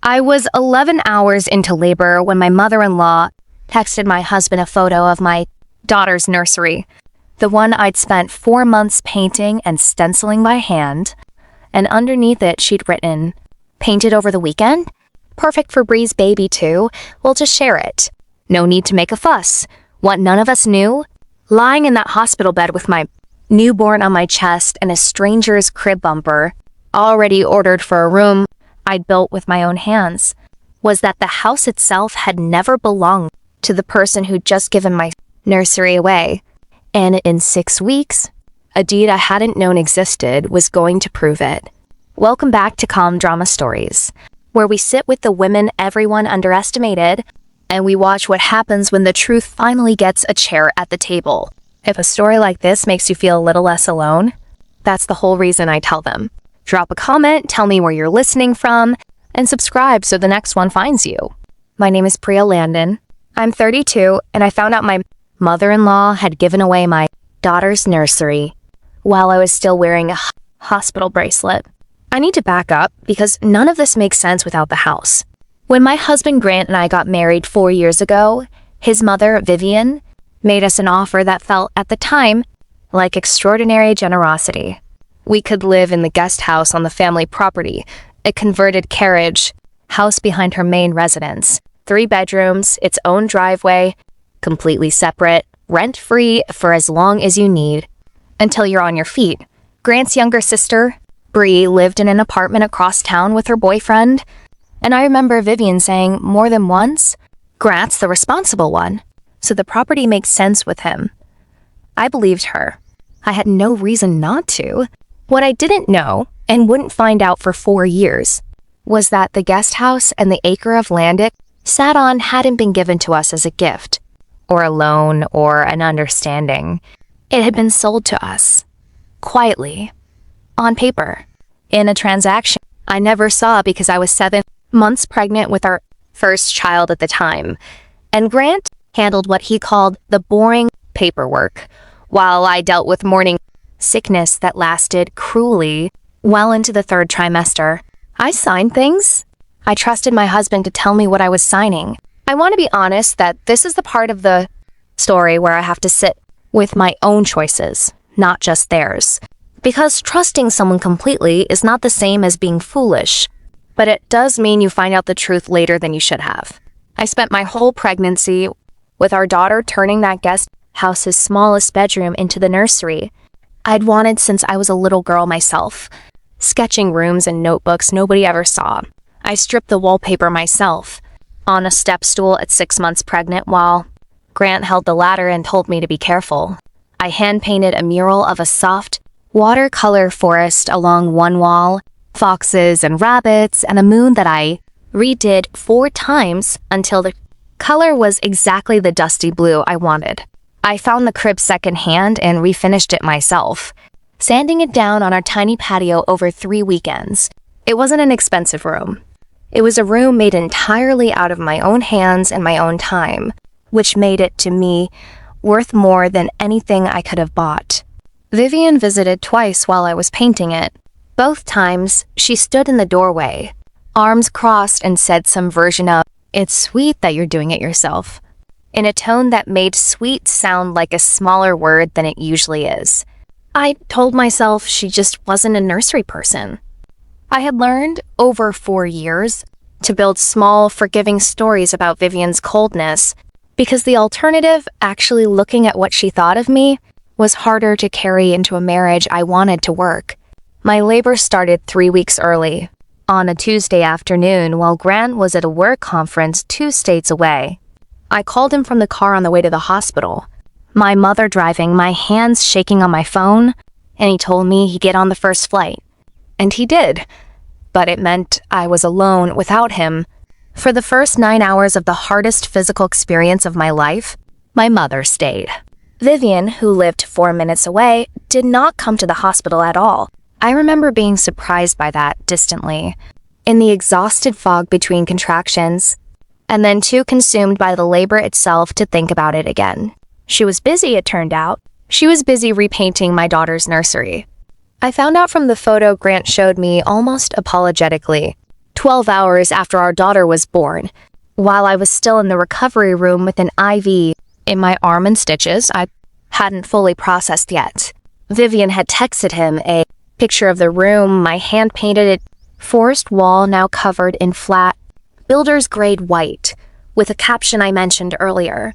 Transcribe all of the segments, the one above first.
I was 11 hours into labor when my mother-in-law texted my husband a photo of my daughter's nursery, the one I'd spent 4 months painting and stenciling by hand, and underneath it she'd written, "Painted over the weekend? Perfect for Bree's baby too. We'll just share it. No need to make a fuss. What none of us knew? Lying in that hospital bed with my newborn on my chest and a stranger's crib bumper, already ordered for a room I'd built with my own hands, was that the house itself had never belonged to the person who'd just given my nursery away. And in 6 weeks, a deed I hadn't known existed was going to prove it. Welcome back to Calm Drama Stories, where we sit with the women everyone underestimated, and we watch what happens when the truth finally gets a chair at the table. If a story like this makes you feel a little less alone, that's the whole reason I tell them. Drop a comment, tell me where you're listening from, and subscribe so the next one finds you. My name is Priya Landon. I'm 32, and I found out my mother-in-law had given away my daughter's nursery while I was still wearing a hospital bracelet. I need to back up because none of this makes sense without the house. When my husband Grant and I got married 4 years ago, his mother, Vivian, made us an offer that felt, at the time, like extraordinary generosity. We could live in the guest house on the family property, a converted carriage house behind her main residence, 3 bedrooms, its own driveway, completely separate, rent-free for as long as you need, until you're on your feet. Grant's younger sister, Bree, lived in an apartment across town with her boyfriend, and I remember Vivian saying more than once, "Grant's the responsible one, so the property makes sense with him." I believed her. I had no reason not to. What I didn't know, and wouldn't find out for 4 years, was that the guest house and the acre of land it sat on hadn't been given to us as a gift, or a loan, or an understanding. It had been sold to us, quietly, on paper, in a transaction I never saw because I was 7 months pregnant with our first child at the time, and Grant handled what he called the boring paperwork, while I dealt with morning sickness that lasted cruelly well into the 3rd trimester. I signed things. I trusted my husband to tell me what I was signing. I want to be honest that this is the part of the story where I have to sit with my own choices, not just theirs. Because trusting someone completely is not the same as being foolish, but it does mean you find out the truth later than you should have. I spent my whole pregnancy with our daughter turning that guest house's smallest bedroom into the nursery I'd wanted since I was a little girl myself, sketching rooms and notebooks nobody ever saw. I stripped the wallpaper myself, on a step stool at 6 months pregnant while Grant held the ladder and told me to be careful. I hand-painted a mural of a soft, watercolor forest along one wall, foxes and rabbits, and a moon that I redid 4 times until the color was exactly the dusty blue I wanted. I found the crib secondhand and refinished it myself, sanding it down on our tiny patio over 3 weekends. It wasn't an expensive room. It was a room made entirely out of my own hands and my own time, which made it, to me, worth more than anything I could have bought. Vivian visited twice while I was painting it. Both times, she stood in the doorway, arms crossed, and said some version of, "It's sweet that you're doing it yourself," in a tone that made sweet sound like a smaller word than it usually is. I told myself she just wasn't a nursery person. I had learned, over 4 years, to build small, forgiving stories about Vivian's coldness, because the alternative, actually looking at what she thought of me, was harder to carry into a marriage I wanted to work. My labor started 3 weeks early, on a Tuesday afternoon while Grant was at a work conference 2 states away. I called him from the car on the way to the hospital, my mother driving, my hands shaking on my phone, and he told me he'd get on the first flight. And he did, but it meant I was alone without him. For the first 9 hours of the hardest physical experience of my life, my mother stayed. Vivian, who lived 4 minutes away, did not come to the hospital at all. I remember being surprised by that distantly, in the exhausted fog between contractions, and then too consumed by the labor itself to think about it again. She was busy, it turned out. She was busy repainting my daughter's nursery. I found out from the photo Grant showed me almost apologetically 12 hours after our daughter was born. While I was still in the recovery room with an IV in my arm and stitches I hadn't fully processed yet. Vivian had texted him a picture of the room, my hand-painted forest wall now covered in flat, builder's grade white, with a caption I mentioned earlier,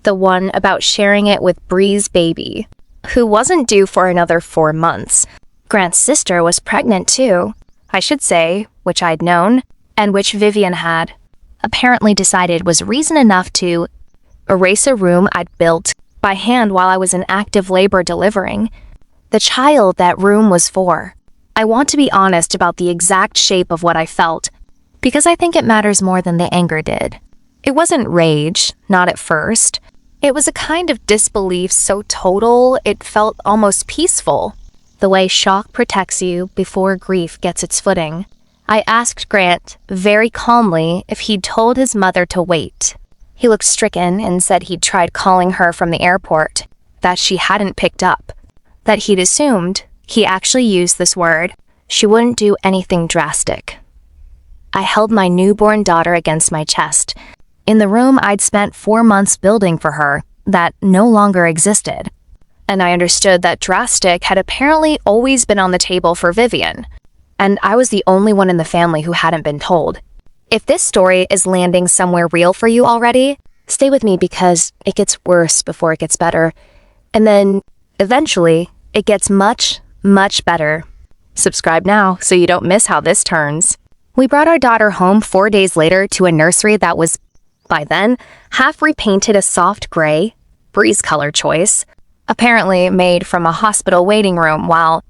the one about sharing it with Bree's baby, who wasn't due for another 4 months. Grant's sister was pregnant too, I should say, which I'd known, and which Vivian had apparently decided was reason enough to erase a room I'd built by hand while I was in active labor delivering. The child that room was for. I want to be honest about the exact shape of what I felt, because I think it matters more than the anger did. It wasn't rage, not at first. It was a kind of disbelief so total it felt almost peaceful, the way shock protects you before grief gets its footing. I asked Grant very calmly if he'd told his mother to wait. He looked stricken and said he'd tried calling her from the airport, that she hadn't picked up, that he'd assumed, he actually used this word, she wouldn't do anything drastic. I held my newborn daughter against my chest, in the room I'd spent 4 months building for her that no longer existed. And I understood that drastic had apparently always been on the table for Vivian, and I was the only one in the family who hadn't been told. If this story is landing somewhere real for you already, stay with me because it gets worse before it gets better. And then, eventually, it gets much, much better. Subscribe now so you don't miss how this turns. We brought our daughter home 4 days later to a nursery that was, by then, half repainted a soft gray, Bree's color choice, apparently made from a hospital waiting room while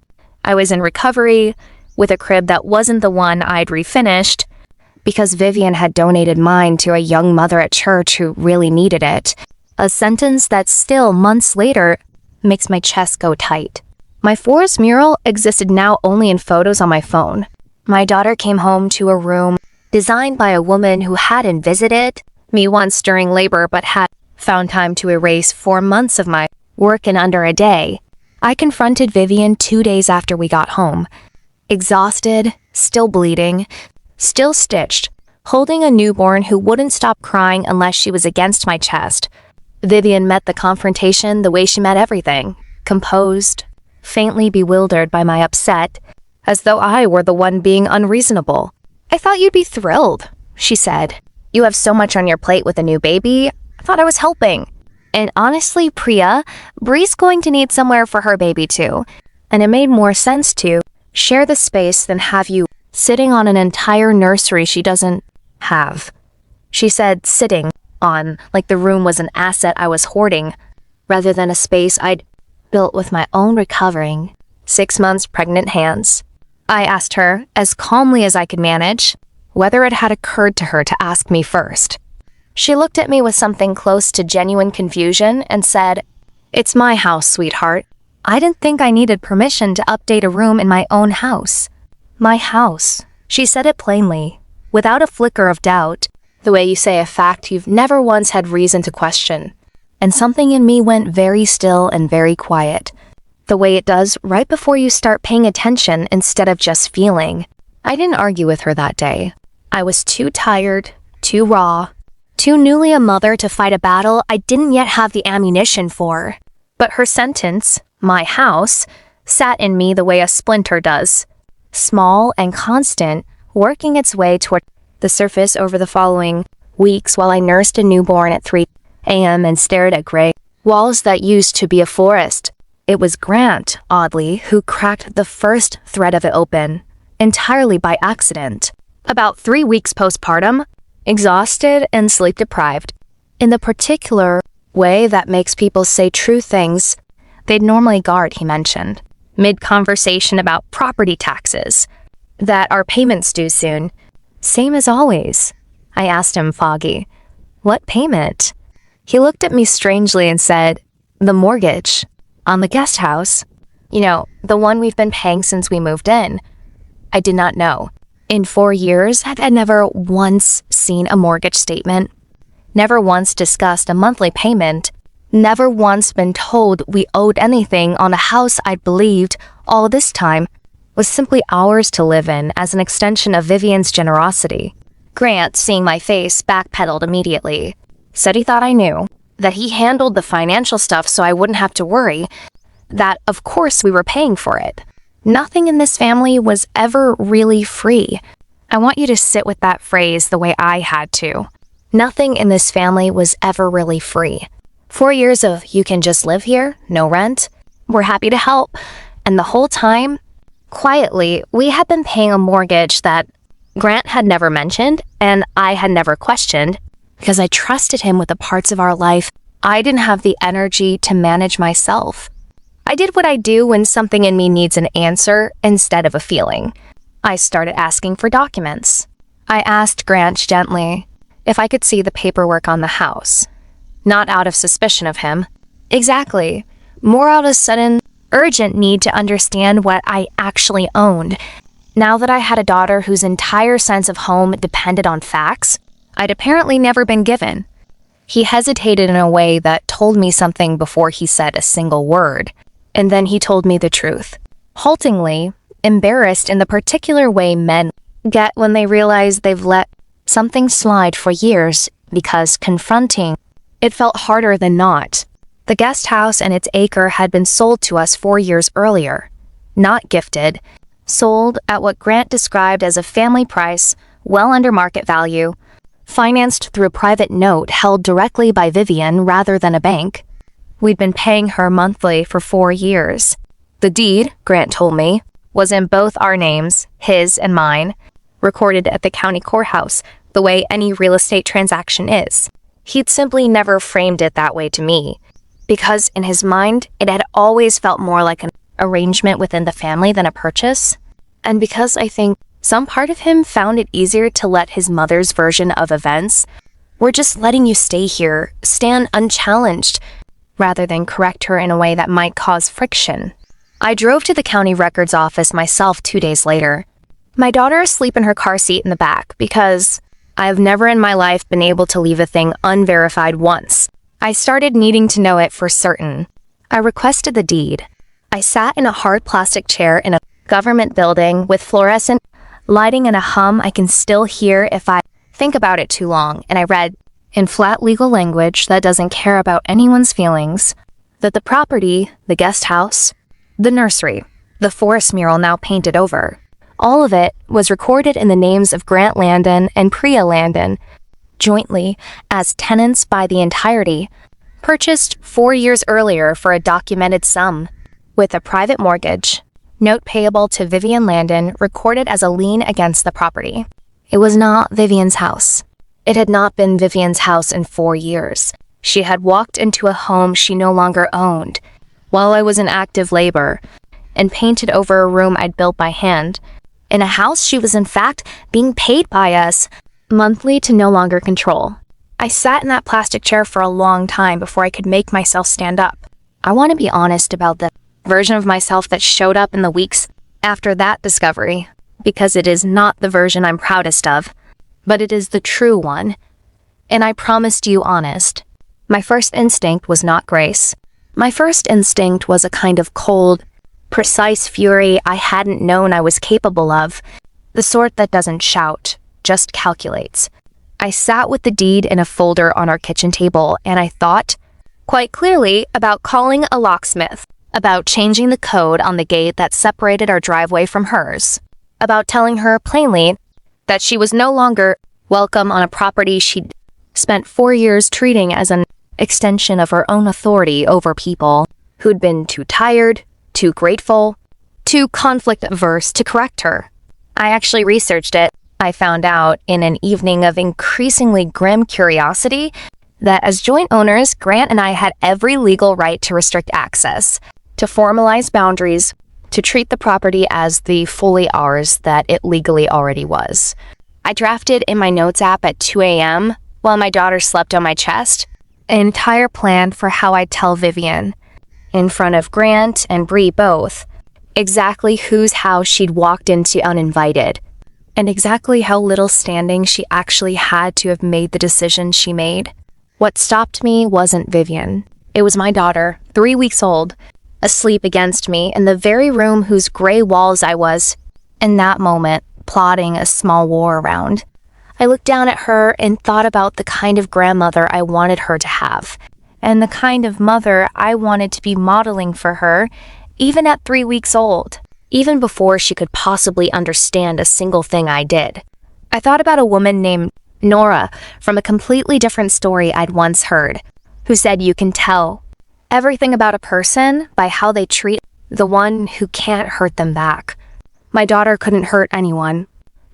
I was in recovery with a crib that wasn't the one I'd refinished because Vivian had donated mine to a young mother at church who really needed it. A sentence that still, months later, makes my chest go tight. My forest mural existed now only in photos on my phone. My daughter came home to a room designed by a woman who hadn't visited me once during labor but had found time to erase 4 months of my work in under a day. I confronted Vivian 2 days after we got home. Exhausted, still bleeding, still stitched, holding a newborn who wouldn't stop crying unless she was against my chest. Vivian met the confrontation the way she met everything, composed, faintly bewildered by my upset, as though I were the one being unreasonable. "I thought you'd be thrilled," she said. "You have so much on your plate with a new baby. I thought I was helping. And honestly, Priya, Bree's going to need somewhere for her baby too, and it made more sense to share the space than have you sitting on an entire nursery she doesn't have." She said sitting on, like the room was an asset I was hoarding, rather than a space I'd built with my own recovering, 6 months pregnant hands. I asked her, as calmly as I could manage, whether it had occurred to her to ask me first. She looked at me with something close to genuine confusion and said, "It's my house, sweetheart. I didn't think I needed permission to update a room in my own house." My house. She said it plainly, without a flicker of doubt, the way you say a fact you've never once had reason to question. And something in me went very still and very quiet, the way it does right before you start paying attention instead of just feeling. I didn't argue with her that day. I was too tired, too raw, too newly a mother to fight a battle I didn't yet have the ammunition for. But her sentence, "my house," sat in me the way a splinter does, small and constant, working its way toward the surface over the following weeks while I nursed a newborn at 3 a.m. and stared at gray walls that used to be a forest. It was Grant, oddly, who cracked the first thread of it open, entirely by accident. About 3 weeks postpartum, exhausted and sleep-deprived, in the particular way that makes people say true things they'd normally guard, he mentioned, mid-conversation about property taxes, that our payments due soon. "Same as always," I asked him foggy. "What payment?" He looked at me strangely and said, "The mortgage. On the guest house. You know, the one we've been paying since we moved in." I did not know. In 4 years, I had never once seen a mortgage statement, never once discussed a monthly payment, never once been told we owed anything on a house I'd believed all this time was simply ours to live in as an extension of Vivian's generosity. Grant, seeing my face, backpedaled immediately. Said he thought I knew, that he handled the financial stuff so I wouldn't have to worry, that of course we were paying for it. Nothing in this family was ever really free. I want you to sit with that phrase the way I had to. Nothing in this family was ever really free. 4 years of you can just live here, no rent, we're happy to help, and the whole time, quietly, we had been paying a mortgage that Grant had never mentioned and I had never questioned because I trusted him with the parts of our life I didn't have the energy to manage myself. I did what I do when something in me needs an answer instead of a feeling. I started asking for documents. I asked Grant gently if I could see the paperwork on the house. Not out of suspicion of him. Exactly. More out of sudden, urgent need to understand what I actually owned. Now that I had a daughter whose entire sense of home depended on facts, I'd apparently never been given. He hesitated in a way that told me something before he said a single word, and then he told me the truth. Haltingly, embarrassed in the particular way men get when they realize they've let something slide for years because confronting it felt harder than not. The guest house and its acre had been sold to us 4 years earlier. Not gifted, sold at what Grant described as a family price, well under market value, financed through a private note held directly by Vivian rather than a bank. We'd been paying her monthly for 4 years. The deed, Grant told me, was in both our names, his and mine, recorded at the county courthouse, the way any real estate transaction is. He'd simply never framed it that way to me, because in his mind, it had always felt more like an arrangement within the family than a purchase, and because I think some part of him found it easier to let his mother's version of events, we're just letting you stay here, stand unchallenged, rather than correct her in a way that might cause friction. I drove to the county records office myself 2 days later. My daughter asleep in her car seat in the back because I have never in my life been able to leave a thing unverified once. I started needing to know it for certain. I requested the deed. I sat in a hard plastic chair in a government building with fluorescent lighting and a hum I can still hear if I think about it too long, and I read, in flat legal language that doesn't care about anyone's feelings, that the property, the guest house, the nursery, the forest mural now painted over, all of it was recorded in the names of Grant Landon and Priya Landon, jointly as tenants by the entirety, purchased 4 years earlier for a documented sum, with a private mortgage, note payable to Vivian Landon recorded as a lien against the property. It was not Vivian's house. It had not been Vivian's house in 4 years. She had walked into a home she no longer owned, while I was in active labor, and painted over a room I'd built by hand, in a house she was in fact being paid by us monthly to no longer control. I sat in that plastic chair for a long time before I could make myself stand up. I want to be honest about the version of myself that showed up in the weeks after that discovery, because it is not the version I'm proudest of, but it is the true one. And I promised you honest. My first instinct was not grace. My first instinct was a kind of cold, precise fury I hadn't known I was capable of, the sort that doesn't shout, just calculates. I sat with the deed in a folder on our kitchen table, and I thought, quite clearly, about calling a locksmith, about changing the code on the gate that separated our driveway from hers, about telling her plainly that she was no longer welcome on a property she'd spent 4 years treating as an extension of her own authority over people who'd been too tired, too grateful, too conflict-averse to correct her. I actually researched it. I found out in an evening of increasingly grim curiosity that as joint owners, Grant and I had every legal right to restrict access, to formalize boundaries, to treat the property as the fully ours that it legally already was. I drafted in my notes app at 2 a.m. while my daughter slept on my chest, an entire plan for how I'd tell Vivian, in front of Grant and Bree both, exactly whose house she'd walked into uninvited, and exactly how little standing she actually had to have made the decision she made. What stopped me wasn't Vivian. It was my daughter, 3 weeks old, asleep against me in the very room whose gray walls I was, in that moment, plotting a small war around. I looked down at her and thought about the kind of grandmother I wanted her to have, and the kind of mother I wanted to be modeling for her, even at 3 weeks old, even before she could possibly understand a single thing I did. I thought about a woman named Nora from a completely different story I'd once heard, who said you can tell everything about a person by how they treat the one who can't hurt them back. My daughter couldn't hurt anyone.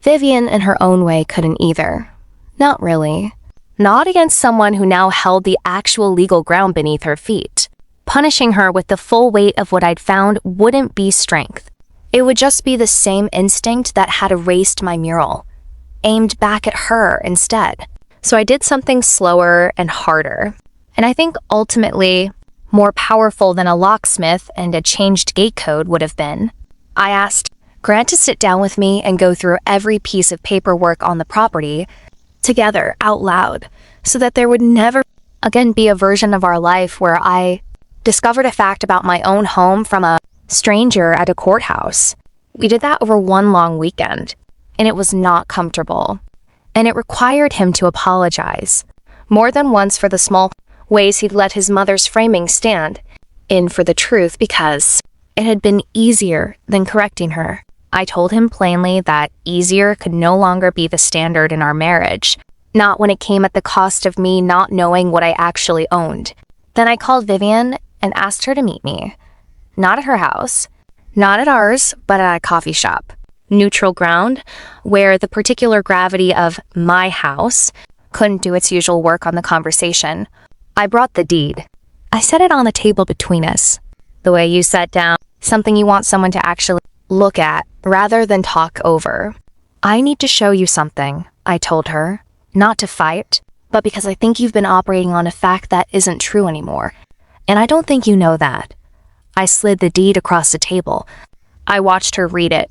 Vivian, in her own way, couldn't either. Not really. Not against someone who now held the actual legal ground beneath her feet. Punishing her with the full weight of what I'd found wouldn't be strength. It would just be the same instinct that had erased my mural, aimed back at her instead. So I did something slower and harder, and I think ultimately more powerful than a locksmith and a changed gate code would have been. I asked Grant to sit down with me and go through every piece of paperwork on the property together out loud, so that there would never again be a version of our life where I discovered a fact about my own home from a stranger at a courthouse. We did that over one long weekend, and it was not comfortable. And it required him to apologize, more than once, for the small ways he'd let his mother's framing stand in for the truth, because it had been easier than correcting her. I told him plainly that easier could no longer be the standard in our marriage, not when it came at the cost of me not knowing what I actually owned. Then I called Vivian and asked her to meet me. Not at her house, not at ours, but at a coffee shop. Neutral ground, where the particular gravity of my house couldn't do its usual work on the conversation. I brought the deed. I set it on the table between us, the way you set down something you want someone to actually look at rather than talk over. I need to show you something, I told her, not to fight, but because I think you've been operating on a fact that isn't true anymore, and I don't think you know that. I slid the deed across the table. I watched her read it,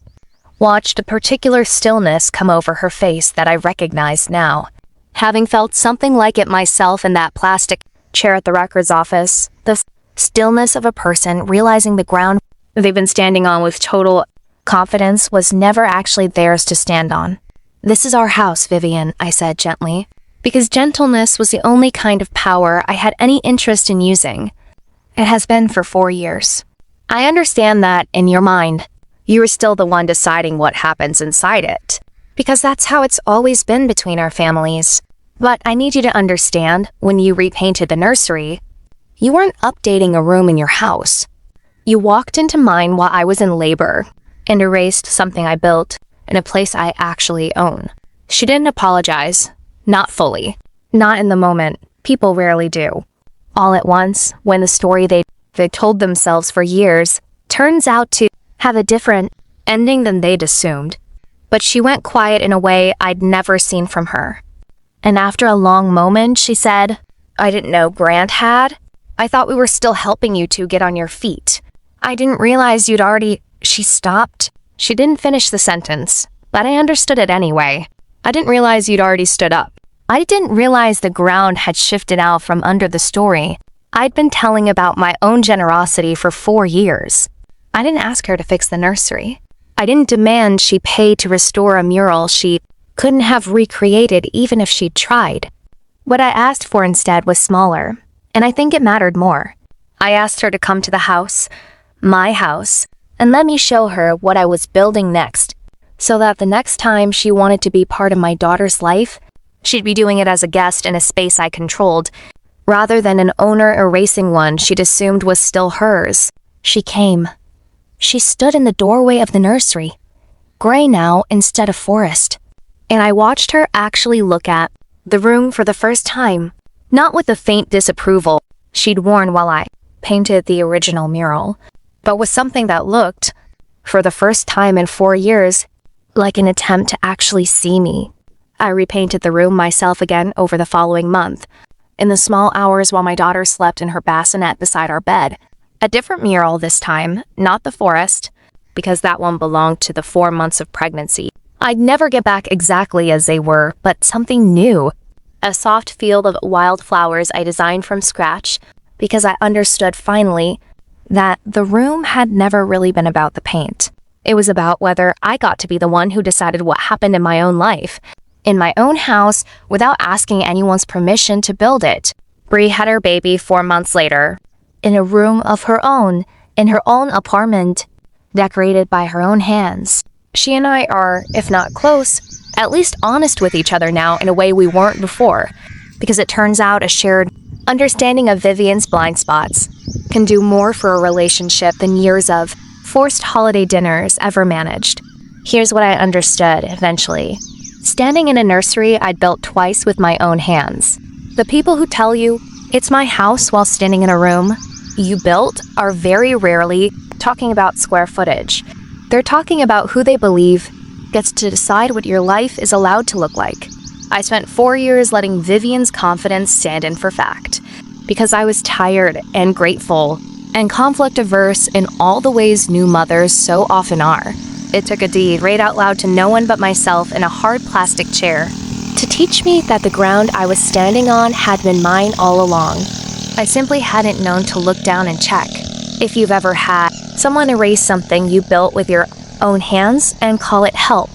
watched a particular stillness come over her face that I recognized now. Having felt something like it myself in that plastic chair at the records office, the stillness of a person realizing the ground they've been standing on with total confidence was never actually theirs to stand on. This is our house, Vivian, I said gently, because gentleness was the only kind of power I had any interest in using. It has been for 4 years. I understand that, in your mind, you are still the one deciding what happens inside it, because that's how it's always been between our families. But I need you to understand, when you repainted the nursery, you weren't updating a room in your house. You walked into mine while I was in labor and erased something I built in a place I actually own. She didn't apologize. Not fully. Not in the moment. People rarely do. All at once, when the story they told themselves for years turns out to have a different ending than they'd assumed. But she went quiet in a way I'd never seen from her. And after a long moment, she said, I didn't know Grant had. I thought we were still helping you two get on your feet. I didn't realize you'd already... She stopped. She didn't finish the sentence, but I understood it anyway. I didn't realize you'd already stood up. I didn't realize the ground had shifted out from under the story I'd been telling about my own generosity for 4 years. I didn't ask her to fix the nursery. I didn't demand she pay to restore a mural she couldn't have recreated even if she'd tried. What I asked for instead was smaller, and I think it mattered more. I asked her to come to the house, my house, and let me show her what I was building next, so that the next time she wanted to be part of my daughter's life, she'd be doing it as a guest in a space I controlled, rather than an owner erasing one she'd assumed was still hers. She came. She stood in the doorway of the nursery, gray now instead of forest, and I watched her actually look at the room for the first time, not with the faint disapproval she'd worn while I painted the original mural, but with something that looked, for the first time in 4 years, like an attempt to actually see me. I repainted the room myself again over the following month, in the small hours while my daughter slept in her bassinet beside our bed. A different mural this time, not the forest, because that one belonged to the 4 months of pregnancy. I'd never get back exactly as they were, but something new. A soft field of wildflowers I designed from scratch, because I understood finally that the room had never really been about the paint. It was about whether I got to be the one who decided what happened in my own life, in my own house, without asking anyone's permission to build it. Bree had her baby 4 months later, in a room of her own, in her own apartment, decorated by her own hands. She and I are, if not close, at least honest with each other now in a way we weren't before, because it turns out a shared understanding of Vivian's blind spots can do more for a relationship than years of forced holiday dinners ever managed. Here's what I understood eventually. Standing in a nursery I'd built twice with my own hands. The people who tell you it's my house while standing in a room you built are very rarely talking about square footage. They're talking about who they believe gets to decide what your life is allowed to look like. I spent 4 years letting Vivian's confidence stand in for fact, because I was tired and grateful and conflict-averse in all the ways new mothers so often are. It took a deed read out loud to no one but myself in a hard plastic chair to teach me that the ground I was standing on had been mine all along. I simply hadn't known to look down and check. If you've ever had someone erase something you built with your own hands and call it help,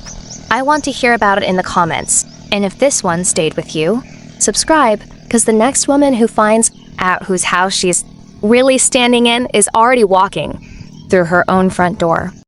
I want to hear about it in the comments. And if this one stayed with you, subscribe, because the next woman who finds out whose house she's really standing in is already walking through her own front door.